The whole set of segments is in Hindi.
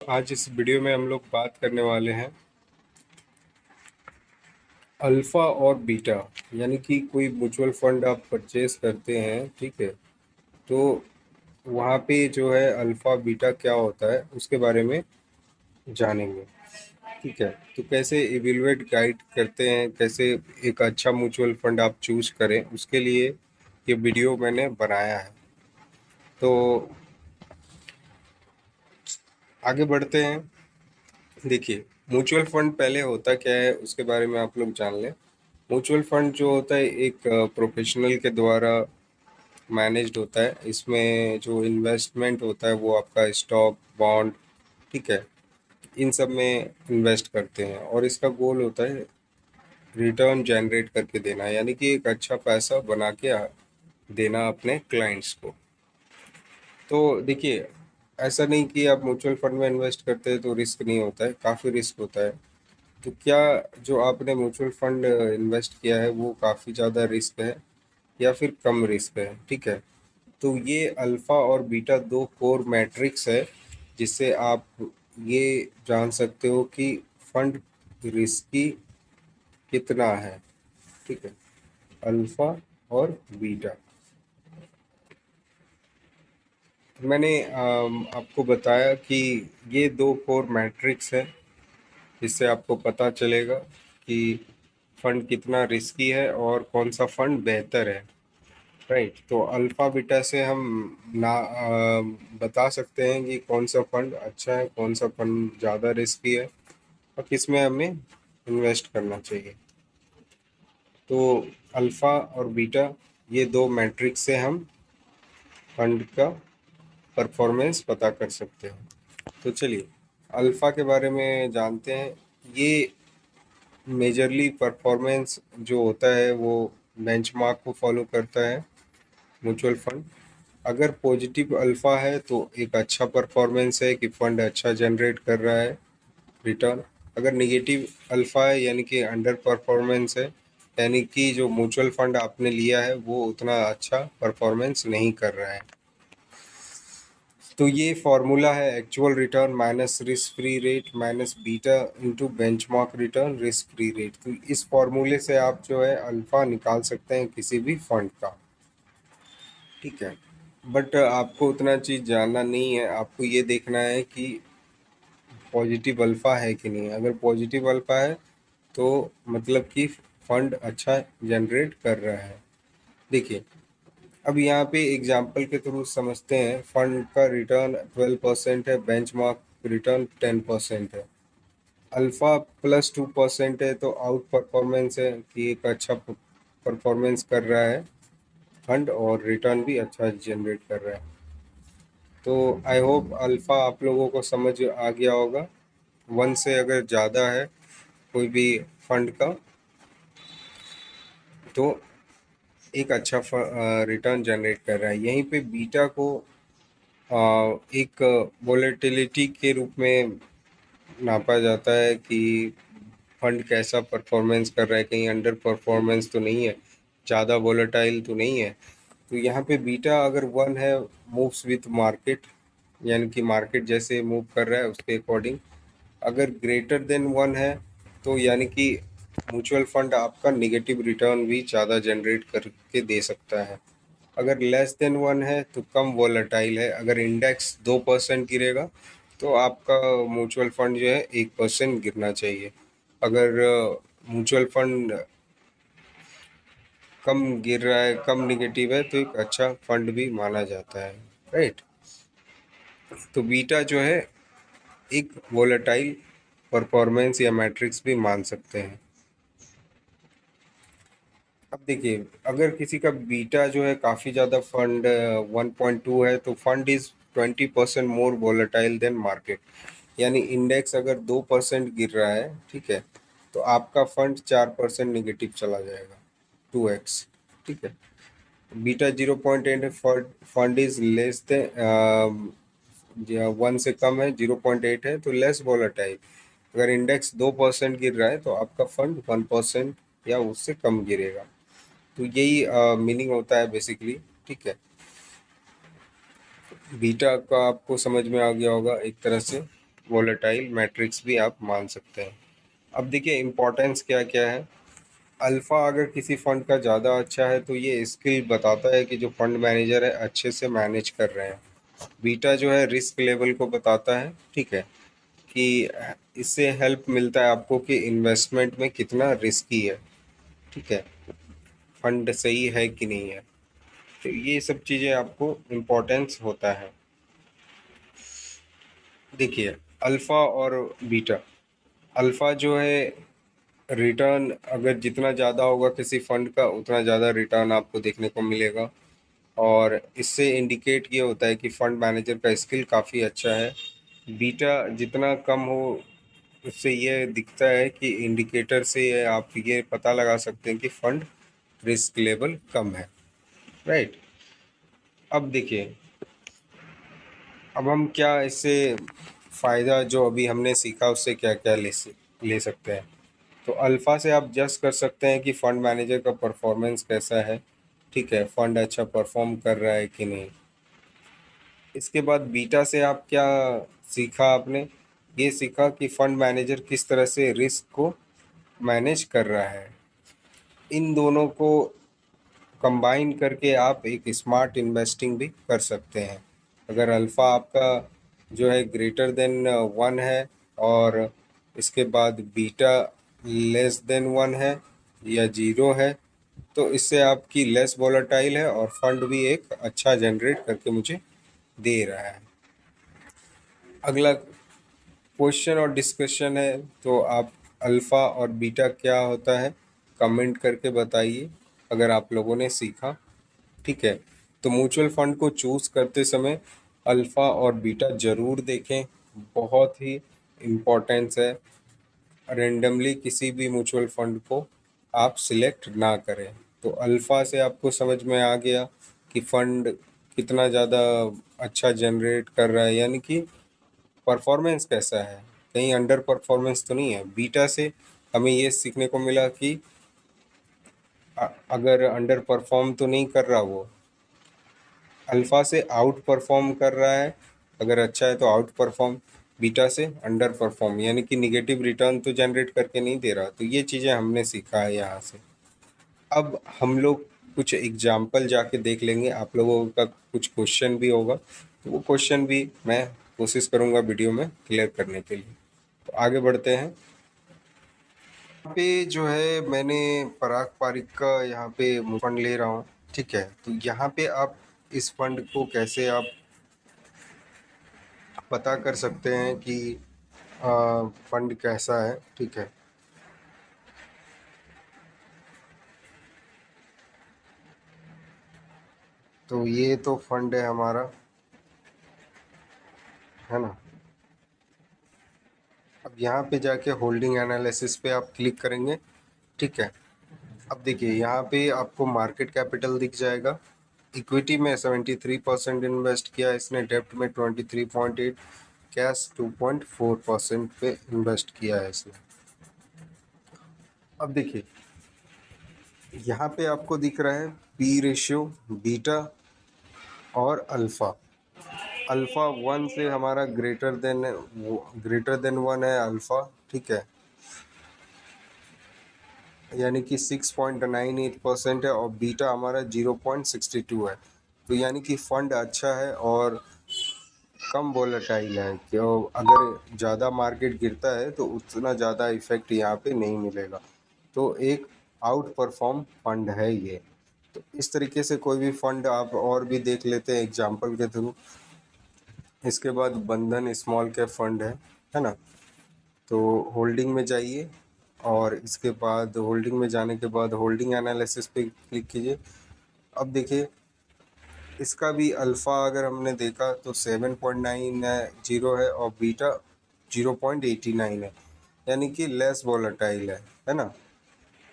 आज इस वीडियो में हम लोग बात करने वाले हैं अल्फ़ा और बीटा। यानी कि कोई म्यूचुअल फंड आप परचेज करते हैं, ठीक है, तो वहाँ पे जो है अल्फ़ा बीटा क्या होता है उसके बारे में जानेंगे। ठीक है, तो कैसे इवेलुएट गाइड करते हैं, कैसे एक अच्छा म्यूचुअल फंड आप चूज करें, उसके लिए ये वीडियो मैंने बनाया है। तो आगे बढ़ते हैं। देखिए, म्यूचुअल फंड पहले होता क्या है उसके बारे में आप लोग जान लें। म्यूचुअल फंड जो होता है एक प्रोफेशनल के द्वारा मैनेज्ड होता है। इसमें जो इन्वेस्टमेंट होता है वो आपका स्टॉक, बॉन्ड, ठीक है, इन सब में इन्वेस्ट करते हैं और इसका गोल होता है रिटर्न जनरेट करके देना, यानी कि एक अच्छा पैसा बना के देना अपने क्लाइंट्स को। तो देखिए, ऐसा नहीं कि आप म्यूचुअल फंड में इन्वेस्ट करते हैं तो रिस्क नहीं होता है, काफ़ी रिस्क होता है। तो क्या जो आपने म्यूचुअल फंड इन्वेस्ट किया है वो काफ़ी ज़्यादा रिस्क है या फिर कम रिस्क है, ठीक है। तो ये अल्फ़ा और बीटा दो कोर मैट्रिक्स है जिससे आप ये जान सकते हो कि फंड रिस्की कितना है, ठीक है। अल्फ़ा और बीटा मैंने आपको बताया कि ये दो कोर मैट्रिक्स है जिससे आपको पता चलेगा कि फंड कितना रिस्की है और कौन सा फंड बेहतर है। राइट, तो अल्फ़ा बीटा से हम बता सकते हैं कि कौन सा फंड अच्छा है, कौन सा फंड ज़्यादा रिस्की है और किस में हमें इन्वेस्ट करना चाहिए। तो अल्फ़ा और बीटा ये दो मैट्रिक्स से हम फंड का परफॉर्मेंस पता कर सकते हैं। तो चलिए अल्फ़ा के बारे में जानते हैं। ये मेजरली परफॉर्मेंस जो होता है वो बेंचमार्क को फॉलो करता है म्यूचुअल फंड। अगर पॉजिटिव अल्फ़ा है तो एक अच्छा परफॉर्मेंस है कि फंड अच्छा जनरेट कर रहा है रिटर्न। अगर नेगेटिव अल्फ़ा है यानी कि अंडर परफॉर्मेंस है, यानी कि जो म्यूचुअल फंड आपने लिया है वो उतना अच्छा परफॉर्मेंस नहीं कर रहा है। तो ये फॉर्मूला है actual return minus risk free rate minus beta into benchmark return risk free rate. तो इस फॉर्मूले से आप जो है अल्फ़ा निकाल सकते हैं किसी भी फंड का, ठीक है। बट आपको उतना चीज़ जानना नहीं है, आपको ये देखना है कि पॉजिटिव अल्फ़ा है कि नहीं। अगर पॉजिटिव अल्फ़ा है तो मतलब कि फंड अच्छा जनरेट कर रहा है। देखिए, अब यहाँ पे एग्जाम्पल के थ्रू समझते हैं। फंड का रिटर्न 12% है, बेंचमार्क रिटर्न 10% है। अल्फ़ा +2% है तो आउट परफॉर्मेंस है कि एक अच्छा परफॉर्मेंस कर रहा है फंड और रिटर्न भी अच्छा जनरेट कर रहा है। तो आई होप अल्फ़ा आप लोगों को समझ आ गया होगा। 1 से अगर ज़्यादा है कोई भी फंड का तो एक अच्छा रिटर्न जनरेट कर रहा है। यहीं पे बीटा को एक वोलेटिलिटी के रूप में नापा जाता है कि फंड कैसा परफॉर्मेंस कर रहा है, कहीं अंडर परफॉर्मेंस तो नहीं है, ज़्यादा वोलेटाइल तो नहीं है। तो यहाँ पे बीटा अगर 1 है, मूव्स विथ मार्केट, यानी कि मार्केट जैसे मूव कर रहा है उसके अकॉर्डिंग। अगर ग्रेटर देन 1 है तो यानी कि म्यूचुअल फंड आपका निगेटिव रिटर्न भी ज़्यादा जनरेट करके दे सकता है। अगर लेस देन 1 है तो कम वोलेटाइल है। अगर इंडेक्स 2% गिरेगा तो आपका म्यूचुअल फंड जो है 1% गिरना चाहिए। अगर म्यूचुअल फंड कम गिर रहा है, कम निगेटिव है, तो एक अच्छा फंड भी माना जाता है। राइट, तो बीटा जो है एक वोलेटाइल परफॉर्मेंस या मैट्रिक्स भी मान सकते हैं। अब देखिए, अगर किसी का बीटा जो है काफ़ी ज़्यादा फंड 1.2 है तो fund is 20% more volatile than market. यानी इंडेक्स अगर 2% गिर रहा है, ठीक है, तो आपका फंड 4% निगेटिव चला जाएगा, 2x, ठीक है। बीटा 0.8 है, फंड इज लेस देन 1 से कम है, 0.8 है तो लेस वोलेटाइल। अगर इंडेक्स 2% गिर रहा है तो आपका फंड 1% या उससे कम गिरेगा। तो यही मीनिंग होता है बेसिकली, ठीक है। बीटा का आपको समझ में आ गया होगा एक तरह से। वोलेटाइल मैट्रिक्स भी आप मान सकते हैं। अब देखिए इम्पोर्टेंस क्या क्या है। अल्फ़ा अगर किसी फंड का ज़्यादा अच्छा है तो ये स्किल बताता है कि जो फंड मैनेजर है अच्छे से मैनेज कर रहे हैं। बीटा जो है रिस्क लेवल को बताता है, ठीक है, कि इससे हेल्प मिलता है आपको कि इन्वेस्टमेंट में कितना रिस्की है, ठीक है, फंड सही है कि नहीं है। तो ये सब चीज़ें आपको इम्पोर्टेंस होता है। देखिए अल्फ़ा और बीटा, अल्फ़ा जो है रिटर्न अगर जितना ज़्यादा होगा किसी फंड का उतना ज़्यादा रिटर्न आपको देखने को मिलेगा, और इससे इंडिकेट ये होता है कि फंड मैनेजर का स्किल काफ़ी अच्छा है। बीटा जितना कम हो उससे ये दिखता है कि इंडिकेटर से आप ये पता लगा सकते हैं कि फंड रिस्क लेवल कम है, राइट। अब देखिए अब हम क्या इससे फ़ायदा जो अभी हमने सीखा उससे क्या क्या ले सकते हैं। तो अल्फ़ा से आप जज कर सकते हैं कि फ़ंड मैनेजर का परफॉर्मेंस कैसा है, ठीक है, फ़ंड अच्छा परफॉर्म कर रहा है कि नहीं। इसके बाद बीटा से आप क्या सीखा आपने, ये सीखा कि फ़ंड मैनेजर किस तरह से रिस्क को मैनेज कर रहा है। इन दोनों को कंबाइन करके आप एक स्मार्ट इन्वेस्टिंग भी कर सकते हैं। अगर अल्फ़ा आपका जो है ग्रेटर देन 1 है और इसके बाद बीटा लेस देन 1 है या 0 है, तो इससे आपकी लेस वॉलेटाइल है और फंड भी एक अच्छा जनरेट करके मुझे दे रहा है। अगला क्वेश्चन और डिस्कशन है, तो आप अल्फ़ा और बीटा क्या होता है कमेंट करके बताइए अगर आप लोगों ने सीखा, ठीक है। तो म्यूचुअल फंड को चूज़ करते समय अल्फ़ा और बीटा ज़रूर देखें, बहुत ही इम्पोर्टेंस है। रेंडमली किसी भी म्यूचुअल फंड को आप सिलेक्ट ना करें। तो अल्फ़ा से आपको समझ में आ गया कि फंड कितना ज़्यादा अच्छा जनरेट कर रहा है, यानी कि परफॉर्मेंस कैसा है, कहीं अंडर परफॉर्मेंस तो नहीं है। बीटा से हमें ये सीखने को मिला कि अगर अंडर परफॉर्म तो नहीं कर रहा वो, अल्फ़ा से आउट परफॉर्म कर रहा है, अगर अच्छा है तो आउट परफॉर्म, बीटा से अंडर परफॉर्म यानी कि निगेटिव रिटर्न तो जनरेट करके नहीं दे रहा। तो ये चीज़ें हमने सीखा है यहाँ से। अब हम लोग कुछ एग्जाम्पल जाके देख लेंगे, आप लोगों का कुछ क्वेश्चन भी होगा तो वो क्वेश्चन भी मैं कोशिश करूँगा वीडियो में क्लियर करने के लिए। तो आगे बढ़ते हैं। यहाँ पे जो है मैंने पराग पारिक का यहाँ पे फंड ले रहा हूँ, ठीक है। तो यहाँ पे आप इस फंड को कैसे आप पता कर सकते हैं कि फंड कैसा है, ठीक है। तो ये तो फंड है हमारा, है ना। अब यहाँ पे जाके होल्डिंग एनालिसिस पे आप क्लिक करेंगे, ठीक है। अब देखिए यहाँ पे आपको मार्केट कैपिटल दिख जाएगा। इक्विटी में 73% इन्वेस्ट किया इसने, डेप्ट में 23.8, कैश 2.4% पे इन्वेस्ट किया है इसने। अब देखिए यहाँ पे आपको दिख रहा है पी रेशियो, बीटा और अल्फ़ा। अल्फ़ा 1 से हमारा ग्रेटर देन 1 है अल्फ़ा, ठीक है, यानी कि 6.98% है, और बीटा हमारा 0.62 है। तो यानी कि फंड अच्छा है और कम वोलेटाइल है, क्यों अगर ज़्यादा मार्केट गिरता है तो उतना ज़्यादा इफेक्ट यहाँ पे नहीं मिलेगा। तो एक आउट परफॉर्म फंड है ये। तो इस तरीके से कोई भी फंड आप और भी देख लेते हैं एग्जाम्पल के थ्रू। इसके बाद बंधन स्मॉल कैप फंड है ना। तो होल्डिंग में जाइए और इसके बाद होल्डिंग में जाने के बाद होल्डिंग एनालिसिस पे क्लिक कीजिए। अब देखिए इसका भी अल्फ़ा अगर हमने देखा तो 7.90 है और बीटा 0.89 है, यानी कि लेस वॉलेटाइल है ना,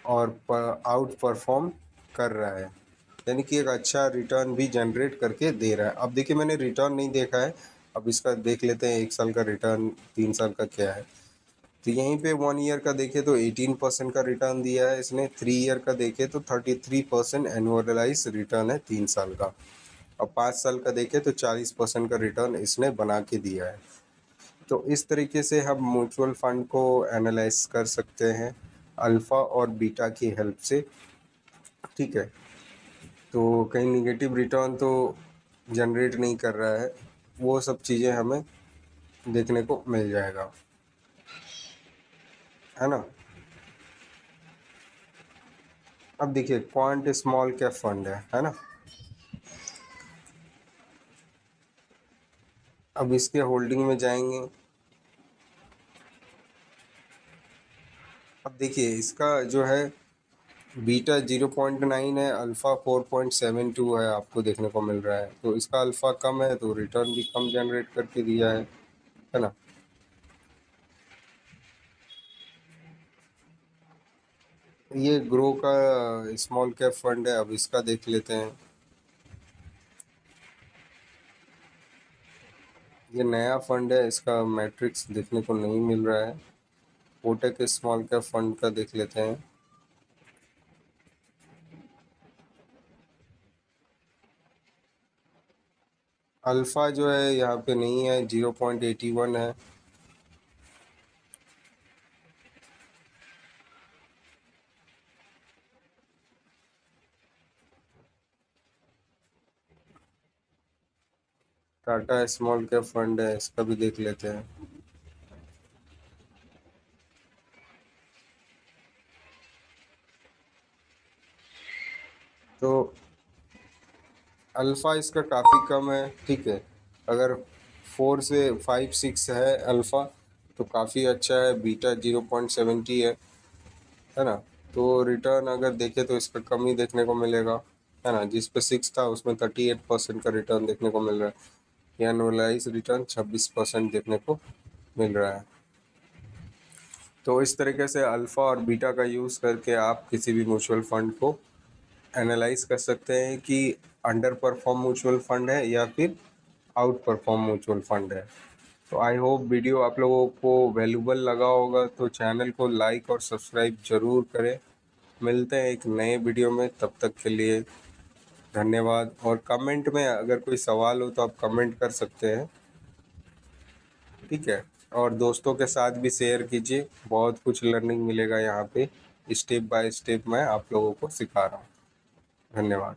और आउट परफॉर्म कर रहा है, यानी कि एक अच्छा रिटर्न भी जनरेट करके दे रहा है। अब देखिए मैंने रिटर्न नहीं देखा है, अब इसका देख लेते हैं 1 साल का रिटर्न, 3 साल का क्या है। तो यहीं पे 1 ईयर का देखे तो 18% का रिटर्न दिया है इसने, 3 ईयर का देखे तो 33% एनुअलाइज रिटर्न है 3 साल का, और 5 साल का देखे तो 40% का रिटर्न इसने बना के दिया है। तो इस तरीके से हम म्यूचुअल फंड को एनालाइज कर सकते हैं अल्फ़ा और बीटा की हेल्प से, ठीक है। तो कहीं निगेटिव रिटर्न तो जनरेट नहीं कर रहा है, वो सब चीज़ें हमें देखने को मिल जाएगा, है ना। अब देखिए क्वांट स्मॉल कैप फंड है ना। अब इसके होल्डिंग में जाएंगे। अब देखिए इसका जो है बीटा 0.9 है, अल्फ़ा 4.72 है, आपको देखने को मिल रहा है। तो इसका अल्फ़ा कम है तो रिटर्न भी कम जनरेट करके दिया है ना। ये ग्रो का स्मॉल कैप फंड है, अब इसका देख लेते हैं। ये नया फंड है, इसका मैट्रिक्स देखने को नहीं मिल रहा है। कोटक स्मॉल कैप फंड का देख लेते हैं। अल्फ़ा जो है यहाँ पे नहीं है, 0.81 है। टाटा स्मॉल कैप फंड है, इसका भी देख लेते हैं। तो अल्फ़ा इसका काफ़ी कम है, ठीक है। अगर 4 से 5 6 है अल्फ़ा तो काफ़ी अच्छा है। बीटा 0.70 है ना। तो रिटर्न अगर देखें तो इसका कम ही देखने को मिलेगा, है ना। जिस पे 6 था उसमें 38% का रिटर्न देखने को मिल रहा है। या एनुअलाइज रिटर्न 26% देखने को मिल रहा है। तो इस तरीके से अल्फ़ा और बीटा का यूज़ करके आप किसी भी म्यूचुअल फंड को एनालाइज कर सकते हैं कि अंडर परफॉर्म म्यूचुअल फंड है या फिर आउट परफॉर्म म्यूचुअल फंड है। तो आई होप वीडियो आप लोगों को वैल्यूबल लगा होगा, तो चैनल को लाइक और सब्सक्राइब ज़रूर करें। मिलते हैं एक नए वीडियो में, तब तक के लिए धन्यवाद। और कमेंट में अगर कोई सवाल हो तो आप कमेंट कर सकते हैं, ठीक है। और दोस्तों के साथ भी शेयर कीजिए, बहुत कुछ लर्निंग मिलेगा यहाँ पे। स्टेप बाय स्टेप मैं आप लोगों को सिखा रहा हूँ। धन्यवाद।